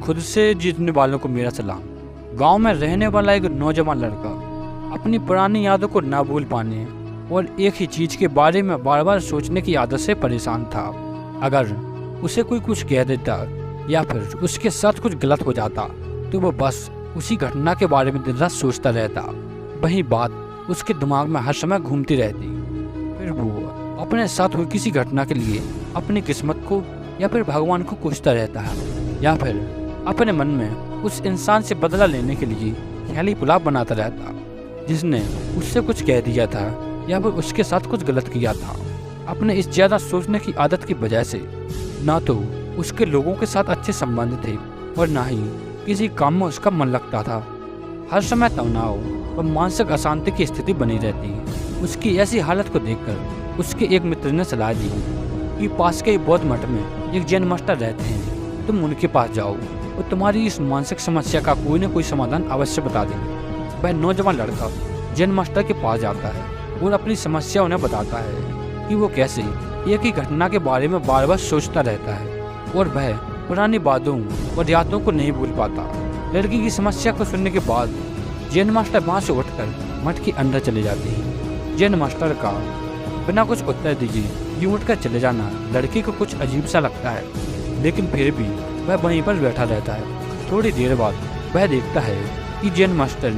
खुद से जीतने वालों को मेरा सलाम। गांव में रहने वाला एक नौजवान लड़का अपनी पुरानी यादों को ना भूल पाने और एक ही चीज के बारे में बार बार सोचने की आदत से परेशान था। अगर उसे कोई कुछ कह देता या फिर उसके साथ कुछ गलत हो जाता तो वो बस उसी घटना के बारे में दिन रात सोचता रहता। वही बात उसके दिमाग में हर समय घूमती रहती। फिर वो अपने साथ हुई किसी घटना के लिए अपनी किस्मत को या फिर भगवान को कोसता रहता है, या फिर अपने मन में उस इंसान से बदला लेने के लिए ख्याली पुलाव बनाता रहता जिसने उससे कुछ कह दिया था या फिर उसके साथ कुछ गलत किया था। अपने इस ज़्यादा सोचने की आदत की वजह से ना तो उसके लोगों के साथ अच्छे संबंध थे और ना ही किसी काम में उसका मन लगता था। हर समय तनाव और मानसिक अशांति की स्थिति बनी रहती। उसकी ऐसी हालत को देखकर उसके एक मित्र ने सलाह दी कि पास के बौद्ध मठ में एक जैन मास्टर रहते हैं, तुम उनके पास जाओ और तुम्हारी इस मानसिक समस्या का कोई न कोई समाधान अवश्य बता देंगे। वह नौजवान लड़का जैन मास्टर के पास जाता है और अपनी समस्या उन्हें बताता है कि वो कैसे एक ही घटना के बारे में बार बार सोचता रहता है और वह पुरानी बातों और यादों को नहीं भूल पाता। लड़की की समस्या को सुनने के बाद जैन मास्टर वहाँ से उठकर मठ के अंदर चले जाते हैं। जैन मास्टर का बिना कुछ उत्तर दिए यूं उठकर चले जाना लड़की को कुछ अजीब सा लगता है, लेकिन फिर भी वह वहीं पर बैठा रहता है। थोड़ी देर बाद वह देखता है कि जैन मास्टर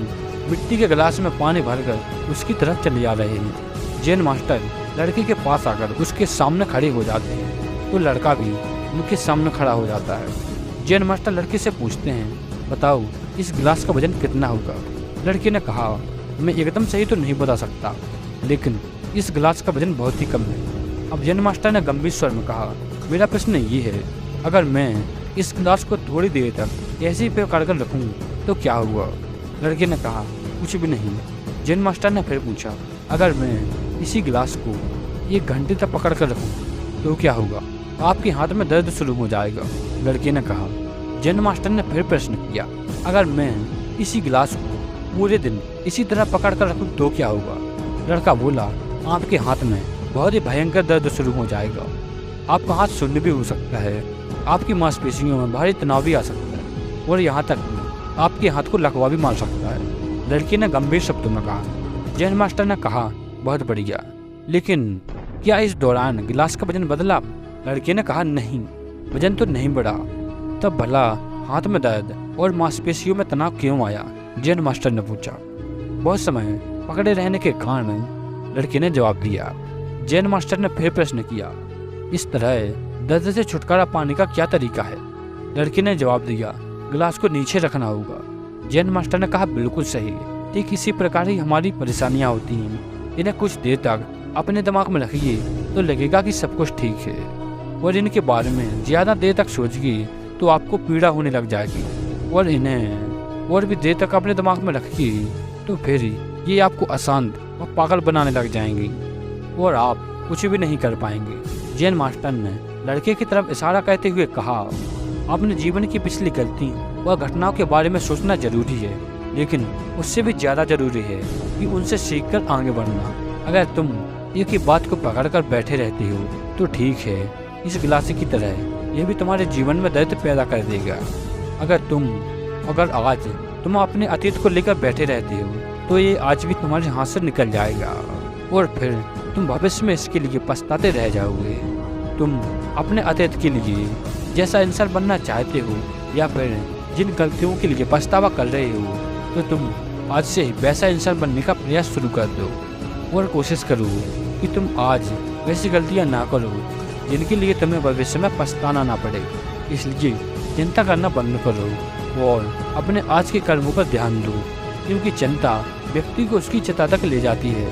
मिट्टी के गिलास में पानी भरकर उसकी तरफ चले जा रहे हैं। जैन मास्टर लड़की के पास आकर उसके सामने खड़े हो जाते हैं तो लड़का भी उनके सामने खड़ा हो जाता है। जैन मास्टर लड़की से पूछते हैं, बताओ इस गिलास का वजन कितना होगा? लड़की ने कहा, मैं एकदम सही तो नहीं बता सकता, लेकिन इस गिलास का वजन बहुत ही कम है। अब जैन मास्टर ने गंभीर स्वर में कहा, मेरा प्रश्न ये है, अगर मैं इस गिलास को थोड़ी देर तक ऐसे ही पकड़ कर रखूँ तो क्या हुआ? लड़के ने कहा, कुछ भी नहीं। जैन मास्टर ने फिर पूछा, अगर मैं इसी गिलास को 1 घंटे तक पकड़ कर रखूँ तो क्या होगा? आपके हाथ में दर्द शुरू हो जाएगा। लड़के ने कहा। जैन मास्टर ने फिर प्रश्न किया, अगर मैं इसी गिलास को पूरे दिन इसी तरह पकड़ कर रखूँ तो क्या होगा? लड़का बोला, आपके हाथ में बहुत ही भयंकर दर्द शुरू हो जाएगा, आपका हाथ शून्य भी हो सकता है, आपकी मांसपेशियों में भारी तनाव भी आ सकता है और यहाँ तक कि आपके हाथ को लकवा भी मार सकता है। लड़की ने गंभीर शब्दों में कहा। जैन मास्टर ने कहा, बहुत बढ़िया, लेकिन क्या इस दौरान गिलास का वजन बदला? लड़के ने कहा, नहीं, वजन तो नहीं बढ़ा। तब भला हाथ में दर्द और मांसपेशियों में तनाव क्यों आया? जैन मास्टर ने पूछा। बहुत समय पकड़े रहने के कारण, लड़के ने जवाब दिया। जैन मास्टर ने फिर प्रश्न किया, इस तरह दर्द से छुटकारा पाने का क्या तरीका है? लड़के ने जवाब दिया, गिलास को नीचे रखना होगा। जैन मास्टर ने कहा, बिल्कुल सही, ठीक इसी प्रकार ही हमारी परेशानियां होती हैं। इन्हें कुछ देर तक अपने दिमाग में रखिए तो लगेगा कि सब कुछ ठीक है, और इनके बारे में ज़्यादा देर तक सोचिए तो आपको पीड़ा होने लग जाएगी, और इन्हें और भी देर तक अपने दिमाग में रखिए तो फिर ये आपको अशांत और पागल बनाने लग जाएंगी और आप कुछ भी नहीं कर पाएंगे। जैन मास्टर ने लड़के की तरफ इशारा करते हुए कहा, अपने जीवन की पिछली गलती व घटनाओं के बारे में सोचना जरूरी है, लेकिन उससे भी ज़्यादा जरूरी है कि उनसे सीखकर आगे बढ़ना। अगर तुम एक ही बात को पकड़ कर बैठे रहते हो तो ठीक है, इस गिलास की तरह यह भी तुम्हारे जीवन में दर्द पैदा कर देगा। अगर आज तुम अपने अतीत को लेकर बैठे रहते हो तो ये आज भी तुम्हारे हाथ से निकल जाएगा और फिर तुम भविष्य में इसके लिए पछताते रह जाओगे। तुम अपने अतीत के लिए जैसा इंसान बनना चाहते हो या फिर जिन गलतियों के लिए पछतावा कर रहे हो तो तुम आज से ही वैसा इंसान बनने का प्रयास शुरू कर दो और कोशिश करो कि तुम आज वैसी गलतियां ना करो जिनके लिए तुम्हें भविष्य में पछताना ना पड़े। इसलिए चिंता करना बंद करो और अपने आज के कर्मों पर ध्यान दो, क्योंकि चिंता व्यक्ति को उसकी चिता तक ले जाती है